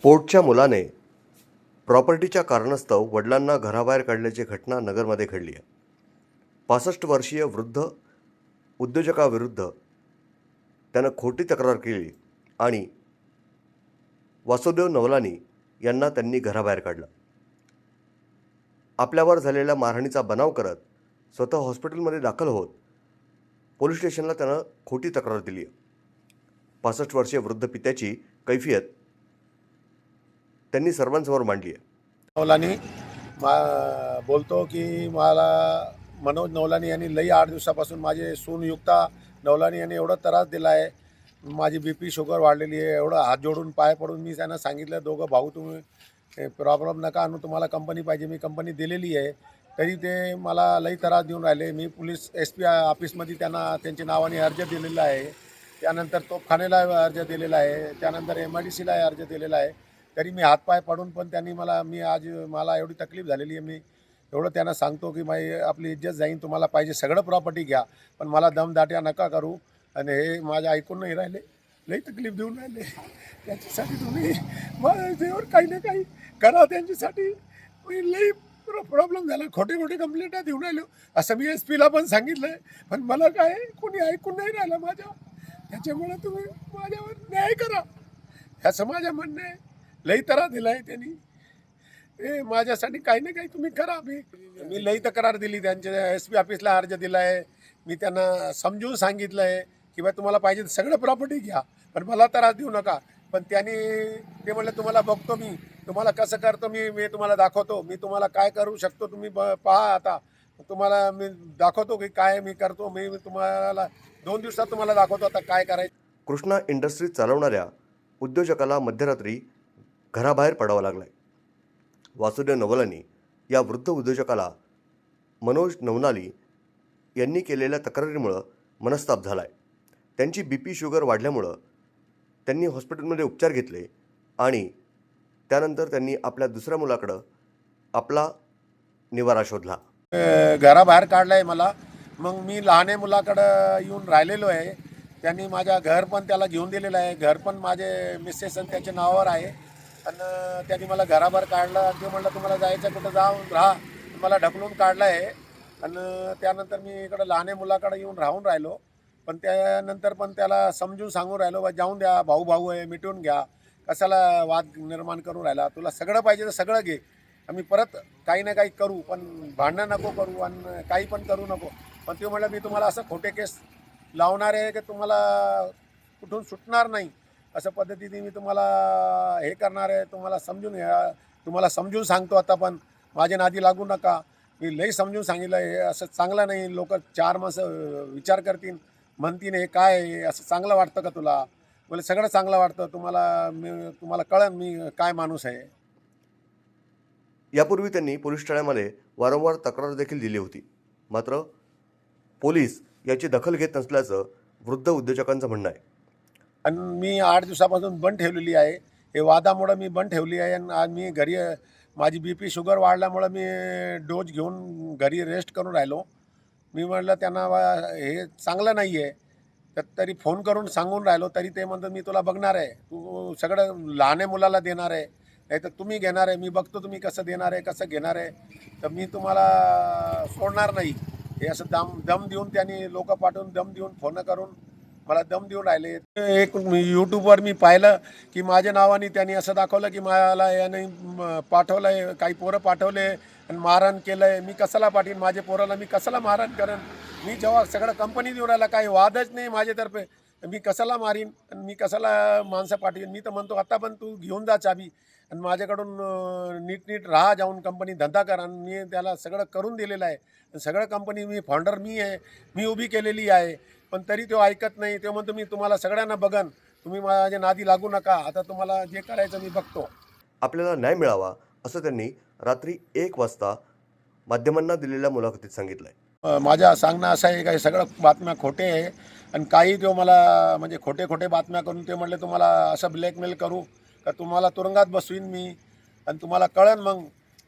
पोटच्या मुलाने प्रॉपर्टीच्या कारणास्तव वडिलांना घराबाहेर काढल्याची घटना नगरमध्ये घडली आहे. 65 वर्षीय वृद्ध उद्योजकाविरुद्ध त्यानं खोटी तक्रार केली आणि वासुदेव नवलानी यांना त्यांनी घराबाहेर काढलं. आपल्यावर झालेल्या मारहाणीचा बनाव करत स्वतः हॉस्पिटलमध्ये दाखल होत पोलीस स्टेशनला त्यानं खोटी तक्रार दिली आहे. 65 वर्षीय वृद्ध पित्याची कैफियत त्यांनी सर्वांसमोर मांडली आहे. नवलानी बोलतो की मला मनोज नवलानी यांनी लई 8 दिवसापासून माझे सून युक्ता नवलानी यांनी एवढा त्रास दिला आहे. माझी BP शुगर वाढलेली आहे. एवढं हात जोडून पाय पडून मी त्यांना सांगितलं, दोघं भाऊ तुम्ही प्रॉब्लेम नका आणू, तुम्हाला कंपनी पाहिजे, मी कंपनी दिलेली आहे. तरी ते मला लई त्रास देऊन राहिले. मी पोलीस SP ऑफिसमध्ये त्यांना त्यांच्या नावाने अर्ज दिलेला आहे. त्यानंतर तोफखान्याला अर्ज दिलेला आहे. त्यानंतर MIDCला अर्ज दिलेला आहे. तरी मी हातपाय पडून पण त्यांनी मला एवढी तकलीफ झालेली आहे. मी एवढं त्यांना सांगतो की आपली इज्जत जाईन, तुम्हाला पाहिजे सगळं प्रॉपर्टी घ्या, पण मला दमदाट्या नका करू. आणि हे माझ्या ऐकून नाही राहिले, लई तकलीफ देऊन राहिले. त्याच्यासाठी तुम्ही माझ्यावर काही ना काही करा. त्यांच्यासाठी लई प्रॉब्लेम झाला, खोटे कंप्लेंट देऊन राहिलो असं मी SPला पण सांगितलं आहे, पण मला काय कोणी ऐकून नाही राहिलं माझ्या. त्याच्यामुळे तुम्ही माझ्यावर न्याय करा असं माझं म्हणणं आहे. लई त्रास दिला आहे त्यांनी, माझ्यासाठी काही ना काही तुम्ही करा. मी लई तक्रार दिली, त्यांच्या SP ऑफिसला अर्ज दिला आहे. मी त्यांना समजून सांगितलं आहे की बा तुम्हाला पाहिजे सगळं प्रॉपर्टी घ्या, पण मला त्रास देऊ नका. पण ते म्हणलं तुम्हाला बघतो, मी तुम्हाला कसं करतो, मी तुम्हाला दाखवतो, मी तुम्हाला काय करू शकतो तुम्ही पहा. आता तुम्हाला मी दाखवतो की काय मी करतो. मी तुम्हाला 2 दिवसात तुम्हाला दाखवतो आता काय करायचं. कृष्णा इंडस्ट्रीज चालवणाऱ्या उद्योजकाला मध्यरात्री घराबाहेर पडावं लागलं आहे. वासुदेव नवलानी या वृद्ध उद्योजकाला मनोज नवलानी यांनी केलेल्या तक्रारीमुळं मनस्ताप झाला आहे. त्यांची BP शुगर वाढल्यामुळं त्यांनी हॉस्पिटलमध्ये उपचार घेतले आणि त्यानंतर त्यांनी आपल्या दुसऱ्या मुलाकडं आपला निवारा शोधला. घराबाहेर काढलं आहे मला. मग मी लहाने मुलाकडं येऊन राहिलेलो आहे. त्यांनी माझ्या घर पण त्याला घेऊन दिलेलं आहे. घर पण माझे मिसेस आणि त्याच्या नावावर आहे. आणि त्यांनी मला घराबाहेर काढलं. ते म्हणलं तुम्हाला जायचं कुठं जाऊन राहा, मला ढकलून काढलं आहे. आणि त्यानंतर मी इकडं लहाने मुलाकडे येऊन राहून राहिलो. पण त्यानंतर पण त्याला समजून सांगून राहिलो, बा जाऊन द्या, भाऊ आहे, मिटवून घ्या, कशाला वाद निर्माण करून राहिला, तुला सगळं पाहिजे तर सगळं घे, आम्ही परत काही ना काही करू, पण भांडणं नको करू आणि काही पण करू नको. पण ते म्हणलं मी तुम्हाला असं खोटे केस लावणार आहे की तुम्हाला कुठून सुटणार नाही, अशा पद्धतीने मी तुम्हाला हे करणार आहे. तुम्हाला समजून घ्या, तुम्हाला समजून सांगतो आता, पण माझ्या नादी लागू नका. मी लई समजून सांगितलं, हे असं चांगलं नाही. लोक 4 माणसं विचार करतील, म्हणतील हे काय आहे, असं चांगलं वाटतं का तुला? मला सगळं चांगलं वाटतं, तुम्हाला कळन मी काय माणूस आहे. यापूर्वी त्यांनी पोलीस ठाण्यामध्ये वारंवार तक्रार देखील दिली होती. मात्र पोलीस याची दखल घेत नसल्याचं वृद्ध उद्योजकांचं म्हणणं आहे. आणि मी 8 दिवसापासून बंद ठेवलेली आहे. हे वादामुळं मी बंद ठेवली आहे. आणि आज मी घरी माझी BP शुगर वाढल्यामुळं मी डोस घेऊन घरी रेस्ट करून राहिलो. मी म्हटलं त्यांना हे चांगलं नाही आहे, तर तरी फोन करून सांगून राहिलो. तरी ते म्हणतात मी तुला बघणार आहे, तू सगळं लहाने मुलाला देणार आहे, नाही तर तुम्ही घेणार आहे, मी बघतो तुम्ही कसं देणार आहे, कसं घेणार आहे, तर मी तुम्हाला सोडणार नाही. हे असं दम देऊन त्यांनी लोक पाठवून दम देऊन फोन करून मला दम देऊन राहिले. एक YouTubeवर मी पाहिलं की माझ्या नावाने त्यांनी असं दाखवलं की मला याने पाठवलं आहे, काही पोरं पाठवले आणि मारहाण केलं आहे. मी कशाला पाठीन माझ्या पोराला, मी कशाला मारहाण करेन? मी जेव्हा सगळं कंपनी देऊन राहिला, काही वादच नाही माझ्यातर्फे, मी कशाला मारीन आणि मी कशाला माणसं पाठवीन? मी तर म्हणतो आता पण तू घेऊन जा चाबी आणि माझ्याकडून नीट राहा, जाऊन कंपनी धंदा करा. आणि मी त्याला सगळं करून दिलेलं आहे. सगळं कंपनी मी फाउंडर मी आहे, मी उभी केलेली आहे. पण तरी तो ऐकत नाही. तो म्हणतो मी तुम्हाला सगळ्यांना बघन, तुम्ही माझ्या नादी लागू नका, आता तुम्हाला जे करायचं मी बघतो. आपल्याला न्याय मिळावा असं त्यांनी रात्री 1 वाजता माध्यमांना दिलेल्या मुलाखतीत सांगितलं आहे. माझं सांगणं असं आहे का सगळं बातम्या खोटे आहे. आणि काही तो मला म्हणजे खोटे बातम्या करून ते म्हणले तुम्हाला असं ब्लॅकमेल करू का, तुम्हाला तुरुंगात बसवीन मी आणि तुम्हाला कळन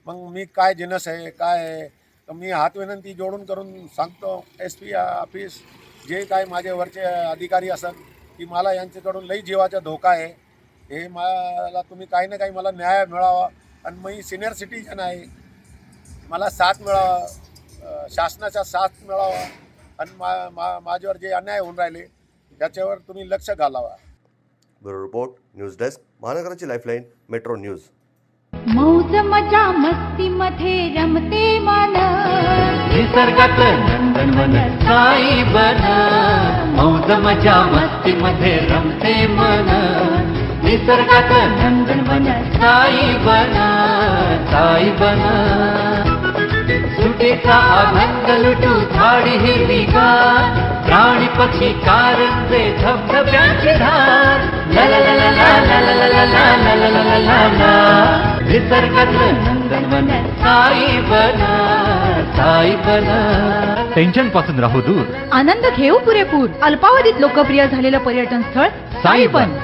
मग मी काय जिनस आहे काय आहे. तर मी हात विनंती जोडून करून सांगतो SP ऑफिस, जे काय माझे वरचे अधिकारी असत, की मला यांच्याकडून लई जीवाचा धोका आहे. हे मला तुम्ही काही ना काही मला न्याय मिळावा. आणि मी सिनियर सिटीजन आहे, मला साथ मिळावा, शासनाचा साथ मिळावा. आणि माझ्यावर जे अन्याय होऊन राहिले त्याच्यावर तुम्ही लक्ष घालावा. ब्युरो रिपोर्ट, न्यूज डेस्क, महानगराची लाईफलाईन, मेट्रो न्यूज. मौज मजा मस्ती मध्ये रमते मन, निसर्गात नंदनवन साई बन. मौज मजा मस्ती मध्ये रमते मन, निसर्गात नंदनवन साई बन. साई बन सुटेचा आनंद लुटू झाडी हिरवीगार, प्राणी पक्षी कारंजे धबधब्याची धार. ला ला ला ला ला ला ला ला ला ला ला ला ला ला ला. निसर्गातलं नंदनवन साई बन. साई बन टेन्शन पासून राहू दूर, आनंद घेऊ पुरेपूर. अल्पावधीत लोकप्रिय झालेलं पर्यटन स्थळ साई बन.